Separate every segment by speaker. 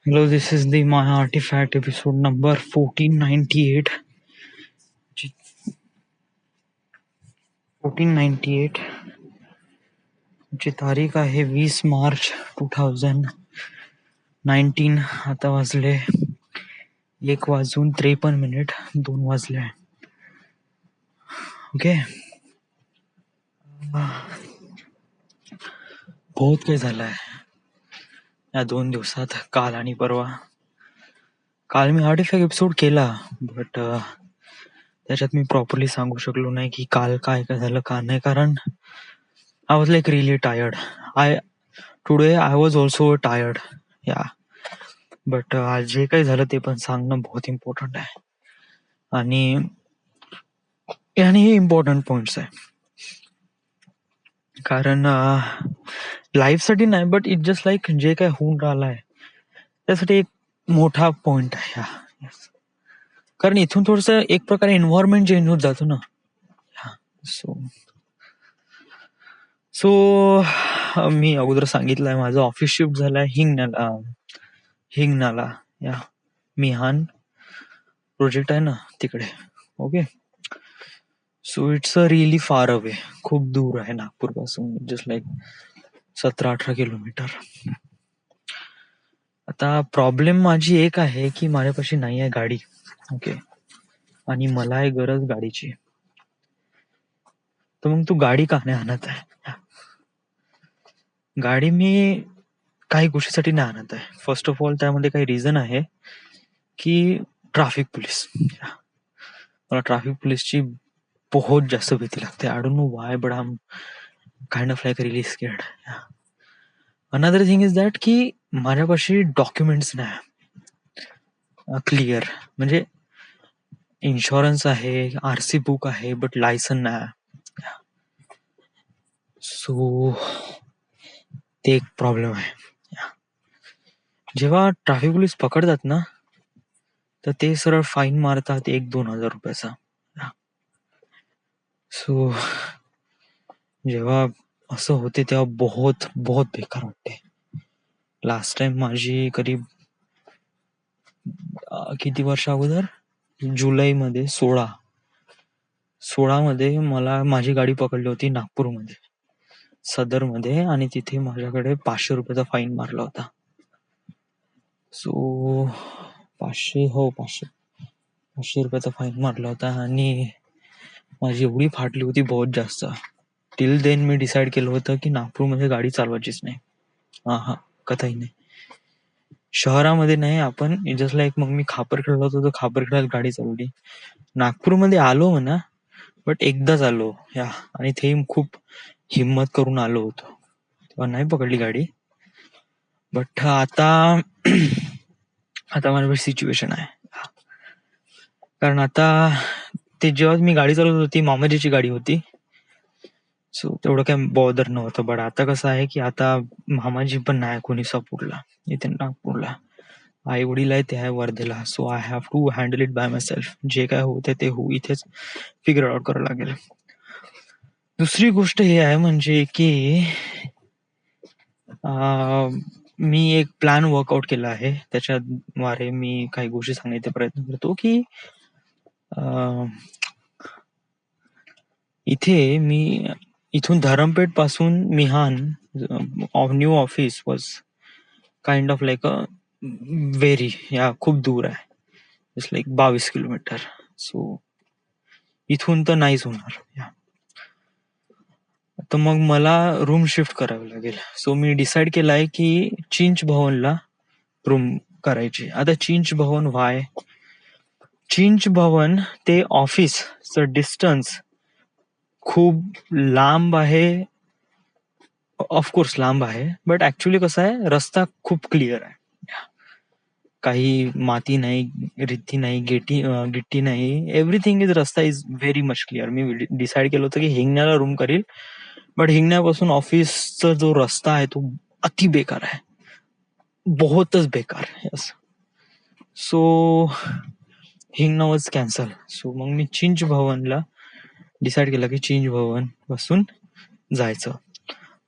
Speaker 1: Hello, this is the My Artifact episode number 1498. 1498 ची तारीख आहे 20 मार्च 2019. आता वाजले 1:53 2 वाजले. ओके, बहुत काही झालंय या 2 दिवसात, काल आणि परवा. काल मी आर्टिफॅक्ट एपिसोड केला, बट त्याच्यात मी प्रॉपरली सांगू शकलो नाही की काल काय काय झालं का नाही, कारण I was like really tired. Today I was also tired. Yeah. But आज जे काही झालं ते पण सांगणं बहुत इम्पॉर्टंट आहे, आणि हे इम्पॉर्टंट पॉइंट्स आहे, कारण लाईफसाठी नाही, बट इट जस्ट लाईक जे काय होऊन राहिलंय त्यासाठी एक मोठा पॉइंट आहे. Yes. कारण इथून थोडस एक प्रकारे एन्व्हायरमेंट चेंज होत जातो ना. सो मी अगोदर सांगितलंय, माझं ऑफिस शिफ्ट झालंय हिंगण्याला. या मिहान प्रोजेक्ट आहे ना तिकडे. Okay, so it's a really far away, खूप दूर आहे नागपूर पासून, जस्ट लाईक 17-18 किलोमीटर. आता प्रॉब्लेम माझी एक आहे की माझ्यापाशी नाही आहे गाडी. ओके, आणि मला आहे गरज गाडीची. तर मग तू गाडी का नाही आणत आहे? गाडी मी काही गोष्टीसाठी नाही आणत आहे. फर्स्ट ऑफ ऑल त्यामध्ये काही रिझन आहे की ट्रॅफिक पोलीस. मला ट्रॅफिक पोलीसची बहुत जास्त भीती लागते. I don't know why, but I am kind of like really scared. Another thing is that की माझ्यापाशी डॉक्युमेंट्स नाही क्लिअर. म्हणजे इन्शुरन्स आहे, आरसी बुक आहे, बट लायसन नाही. सो ते एक प्रॉब्लेम आहे. जेव्हा ट्रॅफिक पोलीस पकडतात ना, तर ते सरळ फाईन मारतात 1-2 हजार रुपयाचा. सो जेव्हा असं होते तेव्हा बहुत बहुत बेकार वाटते. लास्ट टाइम माझी करीब किती वर्ष अगोदर, जुलैमध्ये 16 मध्ये मला माझी गाडी पकडली होती नागपूरमध्ये, सदरमध्ये, आणि तिथे माझ्याकडे 500 रुपयाचा फाईन मारला होता. सो 500 रुपयाचा फाईन मारला होता, आणि माझी एवढी फाटली होती बहुत जास्त. टिल देन मी डिसाईड केलं होतं की नागपूरमध्ये गाडी चालवायचीच नाही. कथाही नाही, शहरामध्ये नाही. आपण जस्ट लाईक, मग मी खापरखेडला होतो तर खापरखेड्यात गाडी चालवली. नागपूरमध्ये आलो म्हणा, बट एकदाच आलो या, आणि ते खूप हिम्मत करून आलो होतो, तेव्हा नाही पकडली गाडी. बट आता माझ्याकडे सिच्युएशन आहे, कारण आता ते जेव्हा मी गाडी चालवत होती मामाजीची गाडी होती, सो तेवढं काय बॉदर नव्हतं. बट आता कसं आहे की आता मामाजी पण नाही कोणी सपोर्टला इथे नागपूरला. आई वडील आहे ते आहे वर्धेला. So I have to handle it by myself. जे काय होते ते इथेच फिगर आउट करावं लागेल. दुसरी गोष्ट हे आहे म्हणजे की मी एक प्लॅन वर्कआउट केला आहे, त्याच्याद्वारे मी काही गोष्टी सांगण्याचा प्रयत्न करतो की इथे मी इथून धरमपेठ पासून Mihan new office was kind of like a very, खूप दूर आहे, जस्ट लाईक 22 किलोमीटर. सो इथून तर नाहीच होणार. तर मग मला रूम शिफ्ट करावी लागेल. सो मी डिसाईड केलाय की चिंच भवनला रूम करायची. आता चिंच भवन व्हाय? चिंच भवन ते ऑफिसचं डिस्टन्स खूप लांब आहे. ऑफकोर्स लांब आहे, बट ऍक्च्युली कसं आहे, रस्ता खूप क्लिअर आहे. काही माती नाही, रित्ती नाही, गिट्टी नाही, एव्हरीथिंग इज, रस्ता is very much clear. Me decide केलं होतं की हिंगण्याला रूम करील, बट हिंगण्यापासून ऑफिसचा जो रस्ता आहे तो अति बेकार आहे, बहुतच बेकार. Yes, so Hingna was cancel. So मग मी चिंच भवनला डिसाईड केलं की चिंच भवन पासून जायचं.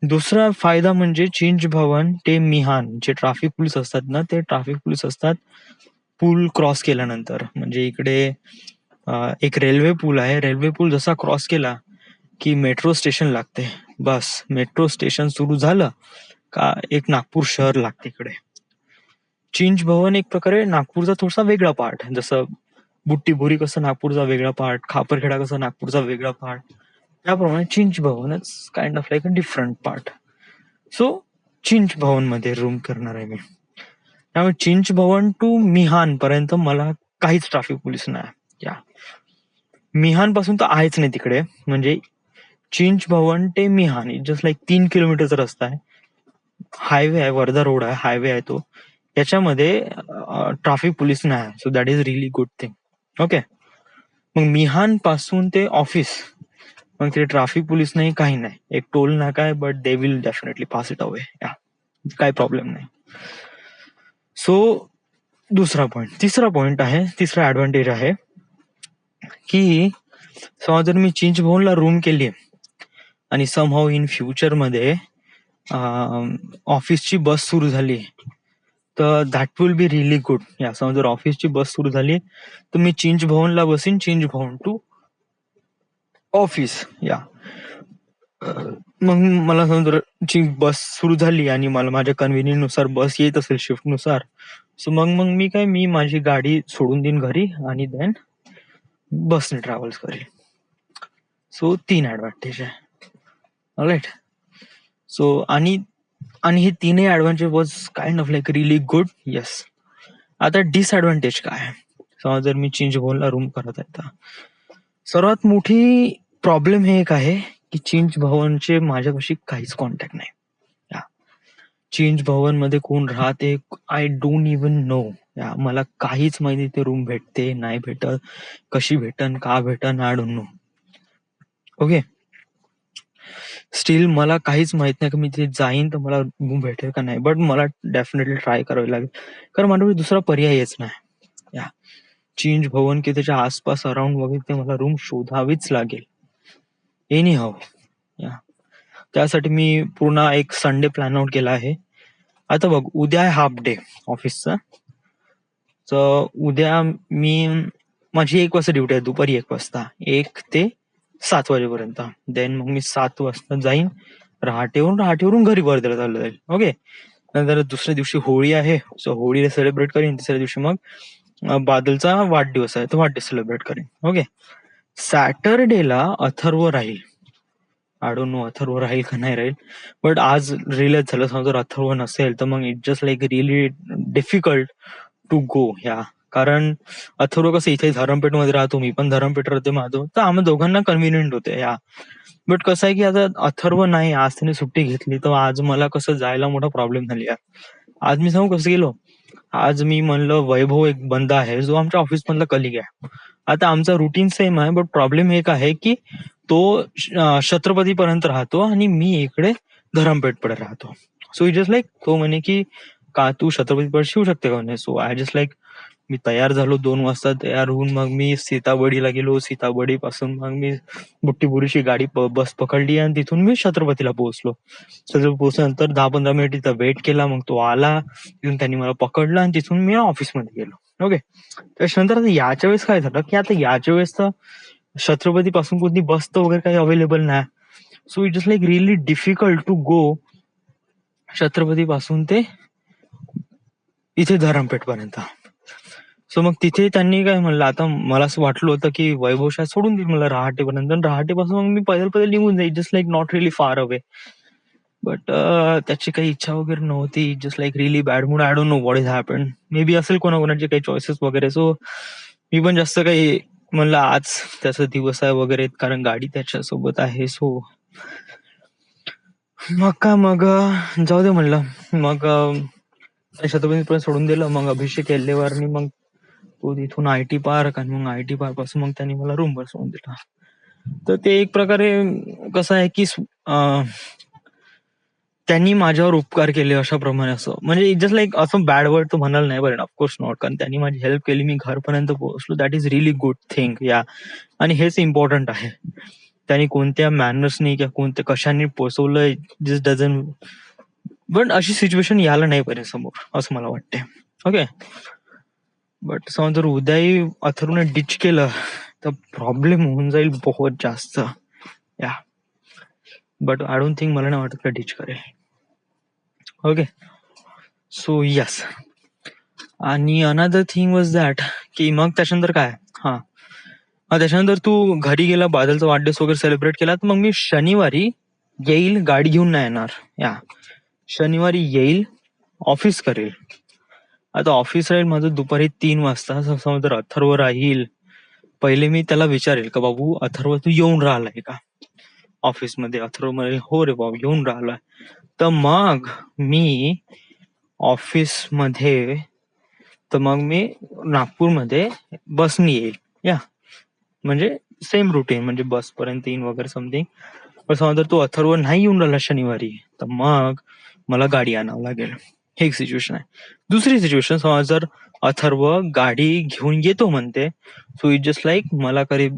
Speaker 1: दुसरा फायदा म्हणजे चिंच भवन ते मिहान जे ट्रॅफिक पोलीस असतात ना, ते ट्रॅफिक पोलीस असतात पूल क्रॉस केल्यानंतर. म्हणजे इकडे एक रेल्वे पूल आहे. रेल्वे पूल जसा क्रॉस केला की मेट्रो स्टेशन लागते. बस मेट्रो स्टेशन सुरू झालं का एक नागपूर शहर लागते इकडे. चिंच भवन एक प्रकारे नागपूरचा थोडासा वेगळा पार्ट. जसं बुट्टीबोरी कसं नागपूरचा वेगळा पार्ट, खापरखेडा कसं नागपूरचा वेगळा पार्ट, त्याप्रमाणे चिंच भवनच kind of like a different part. So Chinch Bhavan मध्ये रूम करणार आहे मी. त्यामुळे चिंच भवन टू मिहान पर्यंत मला काहीच ट्रॅफिक पोलीस नाही. या मिहान पासून तर आहेच नाही तिकडे. म्हणजे चिंच भवन ते मिहान जस्ट लाईक 3 किलोमीटरचा रस्ता आहे. हायवे आहे, वर्धा रोड आहे, हायवे आहे तो. याच्यामध्ये ट्रॅफिक पोलीस नाही. So that is really good thing. Okay. मग मिहान पासून ते ऑफिस, मग ते ट्रॅफिक पोलीस नाही, काही नाही. एक टोल नाका आहे, but they will definitely pass it away. काही प्रॉब्लेम नाही. सो दुसरा पॉइंट. तिसरा पॉइंट आहे, तिसरा ऍडव्हान्टेज आहे की समजा जर मी चिंच भवनला रूम केली आणि समहाऊ इन फ्युचर मध्ये ऑफिसची बस सुरू झाली तर that will be really good. या समजा जर ऑफिसची बस सुरू झाली तर मी चिंच भवनला बसीन, चिंच भवन टू ऑफिस. या मग मला समजा बस सुरू झाली आणि मला माझ्या कन्व्हिनियंट नुसार बस येत असेल शिफ्ट नुसार, सो मग मी माझी गाडी सोडून देईन घरी आणि देन बसने ट्रॅव्हल्स करेल. सो 3 ऍडव्हान्टेज आहे. ऑलराईट. सो आणि हे तीनही advantage was kind of like really good. Yes. आता डिसएडव्हान्टेज काय? समजा जर मी चिंच भवनला रूम करत आहे तर सर्वात मोठी प्रॉब्लेम हे एक आहे की चिंच भवनचे माझ्यापाशी काहीच कॉन्टॅक्ट नाही. चिंच भवन मध्ये कोण राहते आय डोंट इवन नो. मला काहीच माहिती ते रूम भेटते नाही भेटत, कशी भेटन, का भेटन, I don't no. Okay. Steel मला काहीच माहित नाही की मी तिथे जाईन तर मला रूम भेटेल का नाही, बट मला डेफिनेटली ट्राय करावी लागेल कारण माझ्याकडे दुसरा पर्यायच नाही. या चिंच भवन की त्याच्या आसपास अराउंड वगैरे मला रूम शोधावीच लागेल एनी हाऊ. या त्यासाठी मी पूर्ण एक संडे प्लॅन आउट केला आहे. आता बघ, उद्या आहे हाफ डे ऑफिसचा. तर उद्या माझी 1 वाजता ड्युटी आहे, दुपारी 1 वाजता, 1 ते 7 वाजेपर्यंत. देन मग मी 7 वाजता जाईन रहाटेवरून घरी वर्धेला चाललं जाईल. ओके. नंतर दुसऱ्या दिवशी होळी आहे, सो होळीला सेलिब्रेट करीन. तिसऱ्या दिवशी मग बादलचा वाढदिवस आहे, तो वाढदिवस सेलिब्रेट करीन. ओके. सॅटरडेला अथर्व राहील. आय डोंट नो अथर्व राहील का नाही राहील, बट आज रिअलाइज झालं समजा जर अथर्व नसेल तर मग it just like really difficult to go. कारण अथर्व कसं इथे धरमपेठमध्ये राहतो, मी पण धरमपेठ राहते माझं, तर आम्ही दोघांना कन्व्हिनियंट होते. बट कसं आहे की आता अथर्व नाही, आज त्याने सुट्टी घेतली, तर आज मला कसं जायला मोठा प्रॉब्लेम झाली. आज मी सांगू कसं गेलो. आज मी म्हणलं वैभव एक बंदा आहे जो आमच्या ऑफिस मधला कलिग आहे. आता आमचा रुटीन सेम आहे, बट प्रॉब्लेम एक आहे की तो छत्रपती पर्यंत राहतो आणि मी इकडे धरमपेठ कडे राहतो. सो इट जस्ट लाईक तो म्हणे की का तू छत्रपती पर्यंत शिवू शकते का म्हणे. सो आय जस्ट लाईक मी तयार झालो, 2 वाजता तयार होऊन मग मी सीताबडीला गेलो. सीताबडी पासून मग मी बुट्टीबुरीची गाडी बस पकडली आणि तिथून मी छत्रपतीला पोहोचलो. छत्रपती पोहोचल्यानंतर 10-15 मिनिट तिथं वेट केला. मग तो आला, तिथून त्यांनी मला पकडलं आणि तिथून मी ऑफिसमध्ये गेलो. ओके. त्याच्यानंतर आता याच्या वेळेस काय झालं की आता याच्या वेळेस तर छत्रपती पासून कोणती बस तर वगैरे काही अवेलेबल नाही. So it is like really difficult to go Chhatrapati पासून ते इथे धरमपेठ पर्यंत. सो मग तिथे त्यांनी काय म्हणलं, आता मला असं वाटलं होतं की वैभव शाळा सोडून देईल मला रहाटेपर्यंत, रहाटेपासून मग मी पैदल निघून जाईल, just like not really far away. But त्याची काही इच्छा वगैरे नव्हती. Just like really bad mood. I don't know what is happen. May be असेल कोणाकोणाचे काही चॉईसेस वगैरे. सो मी पण जास्त काही म्हणलं आज त्याचा दिवस आहे वगैरे, कारण गाडी त्याच्या सोबत आहे. सो मग जाऊ दे म्हणलं. मग छत्रपतीपर्यंत सोडून दिलं. मग अभिषेक एल्लेवारनी मग तो तिथून IT पार्क आणि मग IT पार्क पासून मग त्यांनी मला रूमवर सोडून दिला. तर ते एक प्रकारे कसं आहे की त्यांनी माझ्यावर उपकार केले अशा प्रमाणे. असं म्हणजे इट जस्ट लाईक असं बॅड वर्ड तो म्हणाल नाही, बट ऑफकोर्स नॉट, कारण त्यांनी माझी हेल्प केली, मी घरपर्यंत पोहोचलो. That is really good thing. आणि हेच इम्पॉर्टंट आहे. त्याने कोणत्या मॅनर्सनी किंवा कोणत्या कशाने पोचवलंय दिस डझन, पण अशी सिच्युएशन यायला नाही पाहिजे समोर असं मला वाटते. ओके, बट समज जर उद्याही अथर्वने डिच केलं तर प्रॉब्लेम होऊन जाईल बहुत जास्त. या बट आय डोंट थिंक, मला नाही वाटत का डिच करेल. Okay, so yes. आणि अनदर थिंग वॉज दॅट की मग त्याच्यानंतर काय, त्याच्यानंतर तू घरी गेला, बादलचा वाढदिवस वगैरे सेलिब्रेट केला, तर मग मी शनिवारी येईल, गाडी घेऊन नाही येणार. या शनिवारी येईल, ऑफिस करेल. आता ऑफिस राहील माझं दुपारी 3 वाजता. समजा जर अथर्व राहील, पहिले मी त्याला विचारेल का बाबू अथर्व तू येऊन राहिलाय का ऑफिसमध्ये. अथर्व म्हणेल हो रे बाबू येऊन राहिलाय, तर मग मी ऑफिसमध्ये, तर मग मी नागपूरमध्ये बसनी येईल. या म्हणजे सेम रुटीन, म्हणजे बस पर्यंत येईन वगैरे समथिंग. पण समजा जर तो अथर्व नाही येऊन राहिला शनिवारी, तर मग मला गाडी आणावं लागेल. हे एक सिच्युएशन आहे. दुसरी सिच्युएशन, समजा जर अथर्व गाडी घेऊन येतो म्हणते, सो इट जस्ट लाईक मला करीब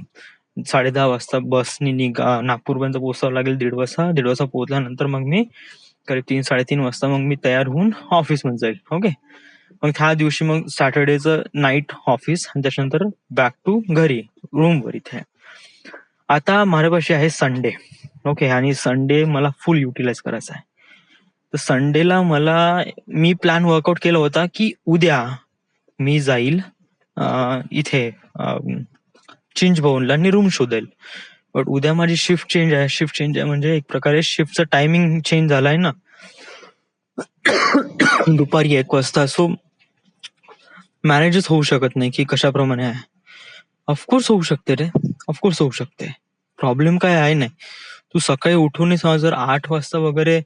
Speaker 1: 10:30 वाजता बसनी नागपूरपर्यंत पोहोचावं लागेल. 1:30 पोहोचल्यानंतर मग मी करीब 3-3:30 वाजता मग मी तयार होऊन ऑफिसमध्ये जाईल. ओके, मग ह्या दिवशी मग सॅटर्डेचं नाईट ऑफिस आणि त्याच्यानंतर बॅक टू घरी, रूमवर इथे. आता माझ्यापाशी आहे संडे. ओके, आणि संडे मला फुल युटिलाइज करायचा आहे. तर संडेला मी प्लॅन वर्कआउट केला होता की उद्या मी जाईल इथे चिंच भवनला आणि रूम शोधेल. बट उद्या माझी शिफ्ट चेंज आहे म्हणजे एक प्रकारे शिफ्टचं टायमिंग चेंज झालाय ना, दुपारी 1 वाजता. सो मॅनेजच होऊ शकत नाही की कशाप्रमाणे आहे. ऑफकोर्स होऊ शकते रे, ऑफकोर्स होऊ शकते. प्रॉब्लेम काय आहे नाही. तू सकाळी उठून समज जर 8 वाजता वगैरे,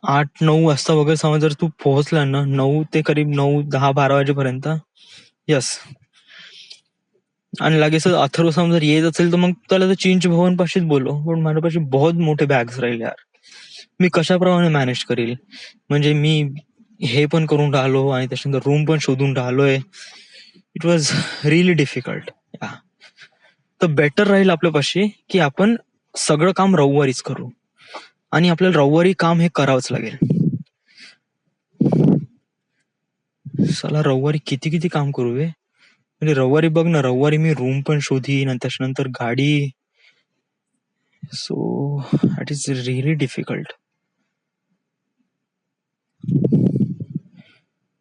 Speaker 1: 8-9 वाजता वगैरे समज जर तू पोहोचला ना, 9 ते करीब 9-10-12 वाजेपर्यंत, यस, आणि लगेच अथर्व समज जर येत असेल तर मग त्याला तर चिंच भवन पाशीच बोलव. पण माझ्यापाशी बहुत मोठे बॅग्स राहील यार, मी कशाप्रमाणे मॅनेज करेल. म्हणजे मी हे पण करून राहिलो आणि त्याच्यानंतर रूम पण शोधून राहिलोय. It was really difficult. तर बेटर राहील आपल्यापाशी की आपण सगळं काम रविवारीच करू, आणि आपल्याला रविवारी काम हे करावंच लागेल. साला रविवारी किती किती काम करू वे. म्हणजे रविवारी बघ ना, रविवारी मी रूम पण शोधीन आणि त्याच्यानंतर गाडी. So that is really difficult.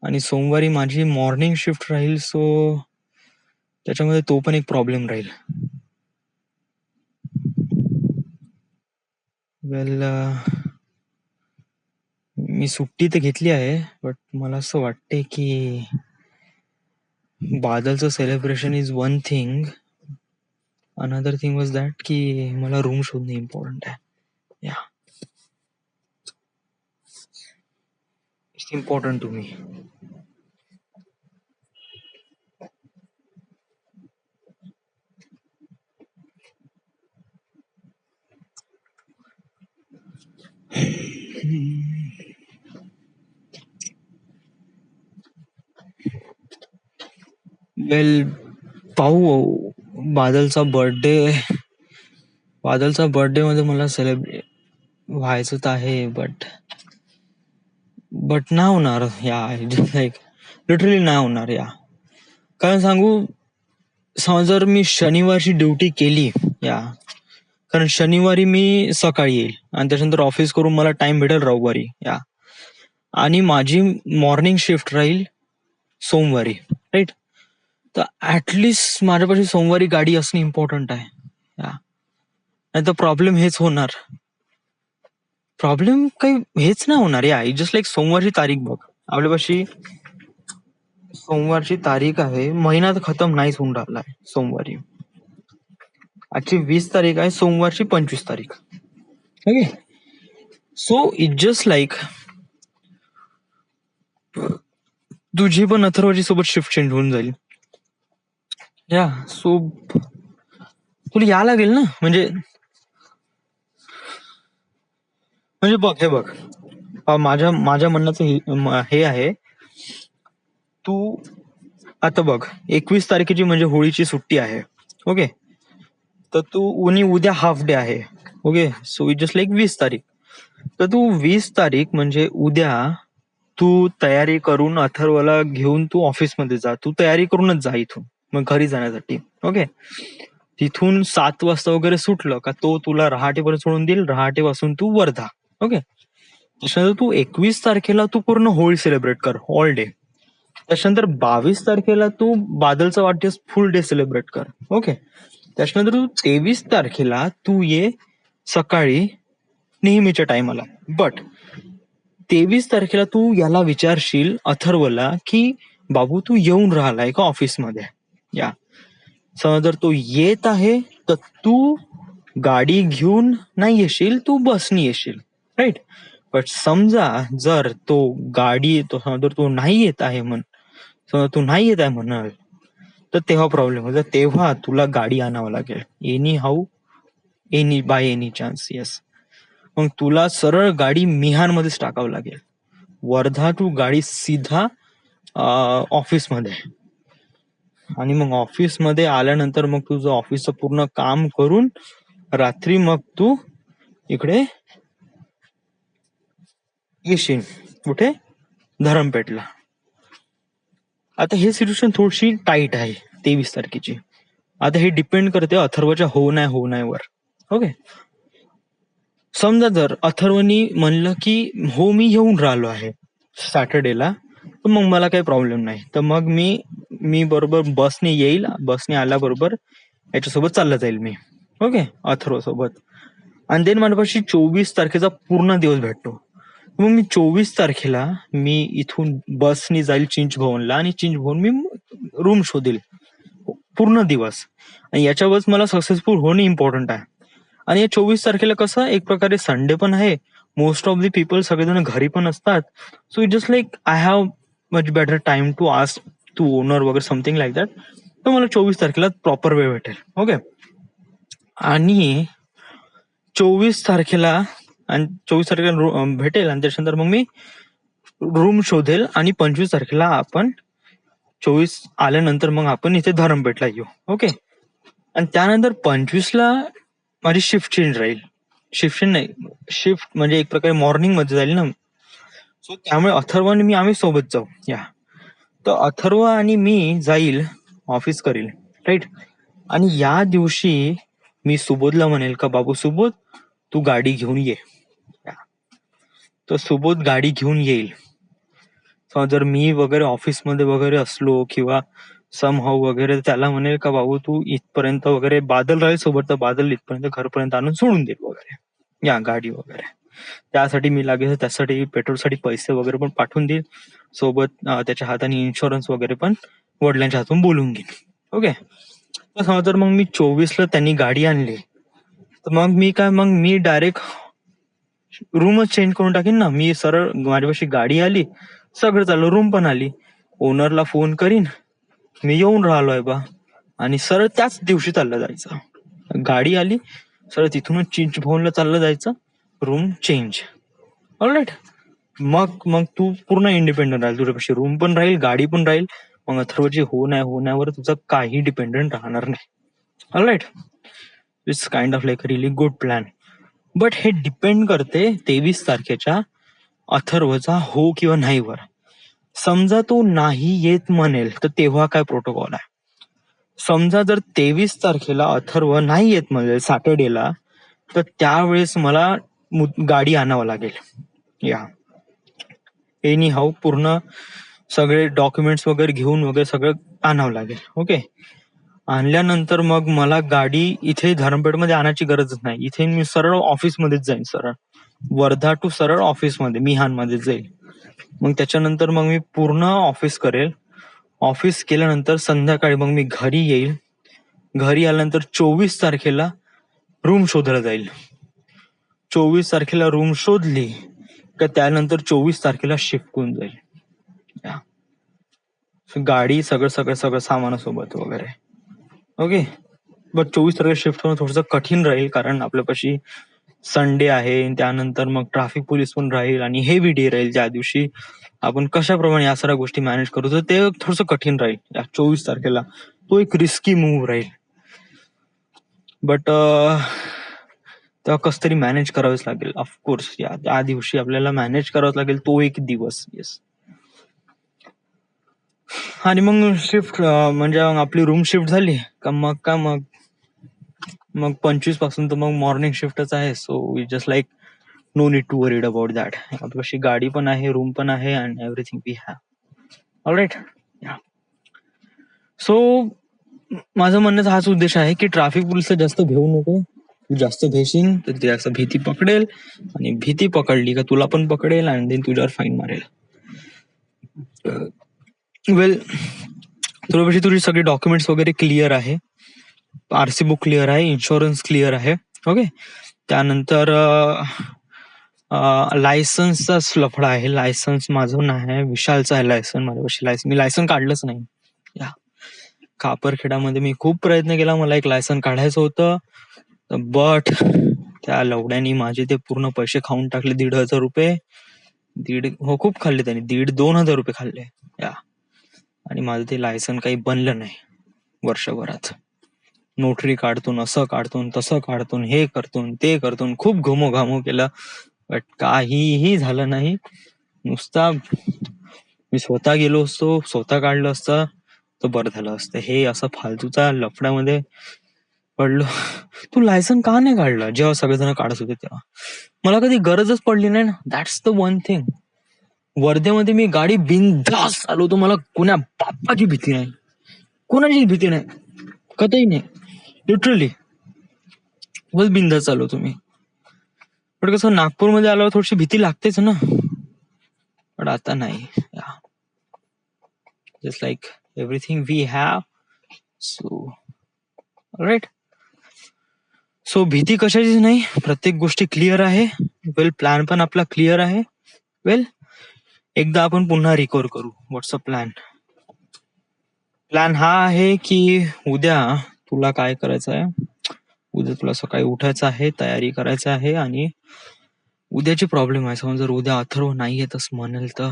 Speaker 1: आणि सोमवारी माझी मॉर्निंग शिफ्ट राहील, सो त्याच्यामध्ये तो पण एक प्रॉब्लेम राहील. वेल, मी सुट्टी तर घेतली आहे, बट मला असं वाटते की बादलचं celebration is one thing, another thing was that की मला रूम शोधणे इम्पॉर्टंट आहे. Yeah, it's important to me. Well, पाहू. बादलचा बर्थडे मध्ये मला सेलिब्रेट व्हायचं तर आहे, बट नाही होणार या. लाईक लिटरली नाही होणार या. कारण सांगू, समज जर मी शनिवारची ड्युटी केली, या, कारण शनिवारी मी सकाळी येईल आणि त्याच्यानंतर ऑफिस करून मला टाइम भेटेल रविवारी. या, आणि माझी मॉर्निंग शिफ्ट राहील सोमवारी, राईट. तर ऍटलिस्ट माझ्यापाशी सोमवारी गाडी असणं इम्पॉर्टंट आहे. या, नाही तर प्रॉब्लेम हेच होणार. प्रॉब्लेम काही हेच नाही होणार या. जस्ट लाईक सोमवारची तारीख बघ, आपल्यापाशी सोमवारची तारीख आहे, महिना तर खतम नाहीच होऊन राहिलाय. सोमवारी आजची 20 तारीख आहे, सोमवारची 25 तारीख. Okay, so it just like तुझी पण अथर्वची सोबत शिफ्ट चेंज होऊन जाईल. या, सो तुला या लागेल ना. म्हणजे बघ, हे बघ, माझ्या म्हणण्याचं हे आहे, तू आता बघ 21 तारखेची म्हणजे होळीची सुट्टी आहे. ओके, तर तू उद्या हाफ डे आहे. Okay, so it just like 20 तारीख. तर तू 20 तारीख म्हणजे उद्या तू तयारी करून अथर्वला घेऊन तू ऑफिसमध्ये जा. तू तयारी करूनच जा इथून मग घरी जाण्यासाठी. ओके, तिथून 7 वाजता वगैरे सुटलं का तो तुला रहाटेपर्यंत सोडून देईल. रहाटेपासून तू वर्धा. ओके, त्याच्यानंतर तू 21 तारखेला तू पूर्ण होळी सेलिब्रेट कर ऑल डे. त्याच्यानंतर 22 तारखेला तू बादलचा वाढदिवस फुल डे सेलिब्रेट कर. ओके, त्याच्यानंतर तू 23 तारखेला तू ये सकाळी नेहमीच्या टायमाला. बट 23 तारखेला तू याला विचारशील अथर्वला की बाबू तू येऊन राहिलाय का ऑफिसमध्ये. या समजा जर तो येत आहे तर तू गाडी घेऊन नाही येशील, तू बसनी येशील. राईट. बट समजा जर तो गाडी जर तो नाही येत आहे समजा तू नाही येत आहे म्हणाल तर तेव्हा प्रॉब्लेम होतो. तेव्हा तुला गाडी आणावं लागेल any how, by any chance. Yes, मग तुला सरळ गाडी मिहानमध्येच टाकावं लागेल. वर्धा टू गाडी सीधा ऑफिसमध्ये. आणि मग ऑफिसमध्ये आल्यानंतर मग तुझं ऑफिसचं पूर्ण काम करून रात्री मग तू इकडे येशील. कुठे? धरमपेठला. आता हे सिच्युएशन थोडीशी टाईट आहे 23 तारखेची. आता हे डिपेंड करते अथर्वच्या हो नाही वर. ओके, समजा जर अथर्वनी म्हणलं की हो मी येऊन राहिलो आहे सॅटर्डेला, तर मग मला काही प्रॉब्लेम नाही. तर मग मी बरोबर बसने येईल. बसने आल्याबरोबर याच्यासोबत चालला जाईल मी. ओके, अथर्व सोबत. आणि देन माझ्यापाशी 24 तारखेचा पूर्ण दिवस भेटतो. मग मी 24 तारखेला मी इथून बसने जाईल चिंचभवनला आणि चिंचभवन मी रूम शोधेल पूर्ण दिवस. आणि याच्यावरच मला सक्सेसफुल होणे इम्पॉर्टंट आहे. आणि या 24 तारखेला कसं एक प्रकारे संडे पण आहे. मोस्ट ऑफ द पीपल सगळेजण घरी पण असतात. So it just like I have much better time to ask to owner वगैरे समथिंग लाईक दॅट. तर मला 24 तारखेला प्रॉपर वेळ भेटेल. ओके, आणि 24 तारखेला भेटेल आणि त्याच्यानंतर मग मी रूम शोधेल. आणि 25 तारखेला आपण 24 आल्यानंतर मग आपण इथे धरमपेठला येऊ. ओके, आणि त्यानंतर 25ला माझी शिफ्ट चेंज राहील. शिफ्ट म्हणजे एक प्रकारे मॉर्निंग मध्ये जाईल ना. सो त्यामुळे अथर्व आणि मी आम्ही सोबत जाऊ. या तर अथर्व आणि मी जाईल ऑफिस करील. राईट. आणि या दिवशी मी सुबोधला म्हणेल का बाबू सुबोध तू गाडी घेऊन ये. तर सुबोध गाडी घेऊन येईल. जर मी वगैरे ऑफिसमध्ये वगैरे असलो किंवा समहाऊ वगैरे त्याला म्हणेल का बाबू तू इथपर्यंत वगैरे बादल राहील सोबत, तर बादल इथपर्यंत घरपर्यंत आणून सोडून देईल वगैरे या गाडी वगैरे. त्यासाठी मी लागेल त्यासाठी पेट्रोलसाठी पैसे वगैरे पण पाठवून देईल सोबत. त्याच्या हाताने इन्शुरन्स वगैरे पण वडिलांच्या हातून बोलून घेईन. ओके, तर जर मग मी 24ला त्यांनी गाडी आणली तर मग मी डायरेक्ट रूमच चेंज करून टाकीन ना. मी सरळ माझ्यापाशी गाडी आली, सगळं चाललं, रूम पण आली, ओनरला फोन करीन मी येऊन राहिलोय बा, आणि सरळ त्याच दिवशी चाललं जायचं. गाडी आली सरळ तिथूनच चिंचभवनला चाललं जायचं, रूम चेंज. ऑलराईट. मग तू पूर्ण इंडिपेंडंट राहील. तुझ्यापाशी रूम पण राहील, गाडी पण राहील. मग अथर्वची होण्यावर तुझं काही डिपेंडंट राहणार नाही. All right. It's kind of like really good plan. But हे डिपेंड करते 23 तारखेच्या अथर्वचा हो किंवा नाही वर. समजा तो नाही येत म्हणेल तर तेव्हा काय प्रोटोकॉल आहे. समजा जर 23 तारखेला अथर्व नाही येत म्हणेल सॅटर्डेला, तर त्यावेळेस मला गाडी आणावं लागेल. या एनी हाऊ पूर्ण सगळे डॉक्युमेंट्स वगैरे घेऊन वगैरे सगळं आणावं लागेल. ओके, आणल्यानंतर मग मला गाडी इथे धरमपेठमध्ये आणायची गरजच नाही. इथे मी सरळ ऑफिसमध्येच जाईन. सरळ वर्धा टू सरळ ऑफिसमध्ये मिहानमध्ये जाईल. मग त्याच्यानंतर मग मी पूर्ण ऑफिस करेल. ऑफिस केल्यानंतर संध्याकाळी मग मी घरी येईल. घरी आल्यानंतर 24 तारखेला रूम शोधायला जाईल. 24 तारखेला रूम शोधली का त्यानंतर 24 तारखेला शिफ्ट होऊन जाईल. गाडी सगळं सामानासोबत वगैरे. ओके, बट 24 तारखेला शिफ्ट होणं थोडंसं कठीण राहील कारण आपल्यापाशी संडे आहे, त्यानंतर मग ट्रॅफिक पोलीस पण राहील आणि हेवी डे राहील. ज्या दिवशी आपण कशाप्रमाणे या सगळ्या गोष्टी मॅनेज करू तर ते थोडंसं कठीण राहील. या 24 तारखेला तो एक रिस्की मूव्ह राहील. बट तेव्हा कसं तरी मॅनेज करावंच लागेल. ऑफकोर्स त्या दिवशी आपल्याला मॅनेज करावंच लागेल तो एक दिवस. येस. आणि मग शिफ्ट म्हणजे मग आपली रूम शिफ्ट झाली का मग 25 पासून तर मग मॉर्निंग शिफ्टच आहे. So just like no need to worried about that. आपल्याशी गाडी पण आहे, रूम पण आहे and everything we have. Alright. So माझं म्हणण्याचा हाच उद्देश आहे की ट्रॅफिक पोलिसला जास्त भेऊ नको. तू जास्त भेशील तर ते असं भीती पकडेल आणि भीती पकडली का तुला पण पकडेल आणि देन तुझ्यावर फाईन मारेल. वेल, तुझ्यापाशी तुझी सगळे डॉक्युमेंट्स वगैरे क्लिअर आहे, आरसी बुक क्लिअर आहे, इन्शुरन्स क्लिअर आहे. ओके. त्यानंतर लायसन्सचाच लफडा आहे. लायसन्स माझं नाही, विशालचं आहे लायसन. माझ्यापाशी लायसन, मी लायसन काढलंच नाही. या कापरखेडामध्ये मी खूप प्रयत्न केला, मला एक लायसन काढायचं होतं, बट त्या लवड्यानी माझे ते पूर्ण पैसे खाऊन टाकले. 1,500 रुपये. खूप खाल्ले त्यांनी. 1,500-2,000 रुपये खाल्ले. या आणि माझं ते लायसन काही बनलं नाही वर्षभरात. नोटरी काढतून, असं काढतून, तसं काढतून, हे करतून, ते करतून, खूप घुमोघामो केलं, बट काहीही झालं नाही. नुसता मी स्वतः गेलो असतो, स्वतः काढलं असतं तर बरं झालं असतं. हे असं फालतूचा लफड्यामध्ये पडलो. तू लायसन का नाही काढलं जेव्हा सगळेजण काढत होते तेव्हा? मला कधी गरजच पडली नाही ना. That's the one thing. वर्धेमध्ये मी गाडी बिनधास्त चालवतो, मला कोण्या बाप्पाची भीती नाही, कोणाची भीती नाही, कधीही नाही. लिटरली बस बिनधास्त चालवतो मी. पण कसं नागपूरमध्ये आल्यावर थोडीशी भीती लागतेच ना, पण आता नाही. Just like everything we have. So right. So भीती कशाचीच नाही, प्रत्येक गोष्टी क्लिअर आहे. वेल, प्लॅन पण आपला क्लिअर आहे. वेल, एकदा आपण पुन्हा रिकवर करू. व्हॉट्स अ प्लॅन? प्लॅन हा आहे की उद्या तुला काय करायचं आहे, उद्या तुला सकाळी उठायचं आहे, तयारी करायचं आहे. आणि उद्याची प्रॉब्लेम आहे, समज जर उद्या अथर्व नाही येत असं म्हणेल तर,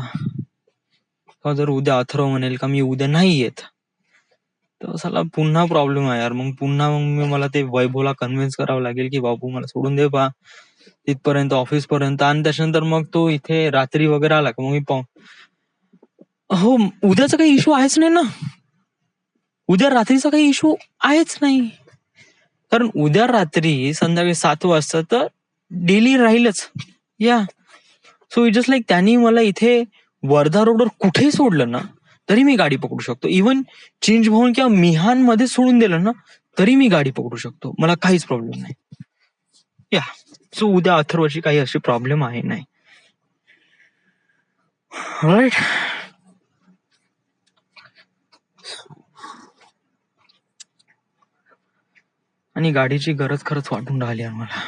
Speaker 1: जर उद्या अथर्व म्हणेल का मी उद्या नाही येत, तर साला पुन्हा प्रॉब्लेम आहे यार. मग मला ते वैभवला कन्व्हिन्स करावं लागेल की बाबू मला सोडून दे बा तिथपर्यंत, ऑफिस पर्यंत. आणि त्याच्यानंतर मग तो इथे रात्री वगैरे आला का मग मी हो, उद्याचा काही इश्यू आहेच नाही ना. उद्या रात्रीचा काही इश्यू आहेच नाही, कारण उद्या रात्री संध्याकाळी 7 वाजता तर डेली राहीलच. या सो इट जस्ट लाईक त्यांनी मला इथे वर्धा रोडवर कुठेही सोडलं ना तरी मी गाडी पकडू शकतो. इव्हन चिंचभवन किंवा मिहान मध्ये सोडून दिलं ना तरी मी गाडी पकडू शकतो, मला काहीच प्रॉब्लेम नाही. या सो उद्या अथर्वची काही अशी प्रॉब्लेम आहे नाही. राईट. आणि गाडीची गरज खरंच वाटून राहिली आहे मला.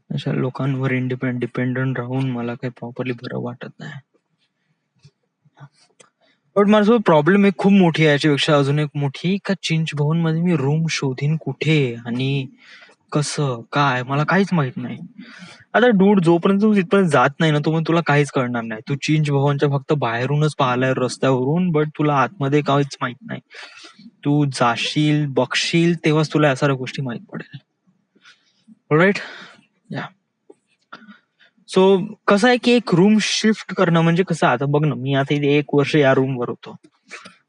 Speaker 1: अशा लोकांवर डिपेंडंट राहून मला काही प्रॉपरली बरं वाटत नाही. बट माझं प्रॉब्लेम एक खूप मोठी आहे, याच्यापेक्षा अजून एक मोठी, का चिंचभवन मध्ये मी रूम शोधीन कुठे आणि कसं काय, मला काहीच माहित नाही. आता डूड, जोपर्यंत तू तिथपर्यंत जात नाही ना तोपर्यंत तुला काहीच कळणार नाही. तू चिंचभवनच्या फक्त बाहेरूनच पाहिलाय रस्त्यावरून, बट तुला आतमध्ये काहीच माहित नाही. तू जाशील, बघशील, तेव्हाच तुला या साऱ्या गोष्टी माहित पडेल. राईट. या सो कसं आहे की एक रूम शिफ्ट करणं म्हणजे कसं, आता बघ ना, मी आता इथे 1 वर्ष या रूमवर होतो.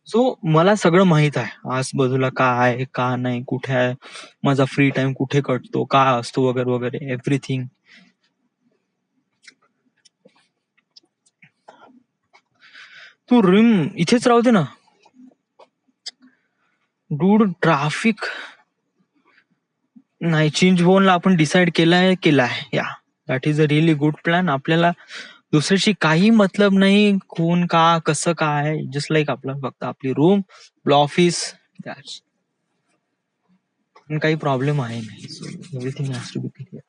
Speaker 1: सो मला सगळं माहित आहे, आजूबाजूला काय आहे, का नाही, कुठे आहे, माझा फ्री टाइम कुठे कटतो, काय असतो, वगैरे वगैरे, एव्हरीथिंग. तू रूम इथेच राहते ना डूड. ट्रॅफिक नाही, चिंचभवनला आपण डिसाइड केलाय. या that is a really good plan. आपल्याला दुसऱ्याशी काही मतलब नाही, कोण का कसं काय, जस्ट लाईक आपला फक्त आपली रूम, आपलं ऑफिस, काही प्रॉब्लेम आहे नाही. So everything has to be clear.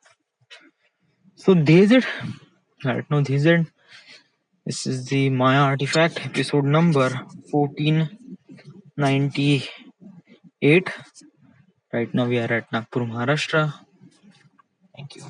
Speaker 1: So this it right now. This is the Maya Artifact episode number 1498. Right now we are at Nagpur, Maharashtra. Thank you.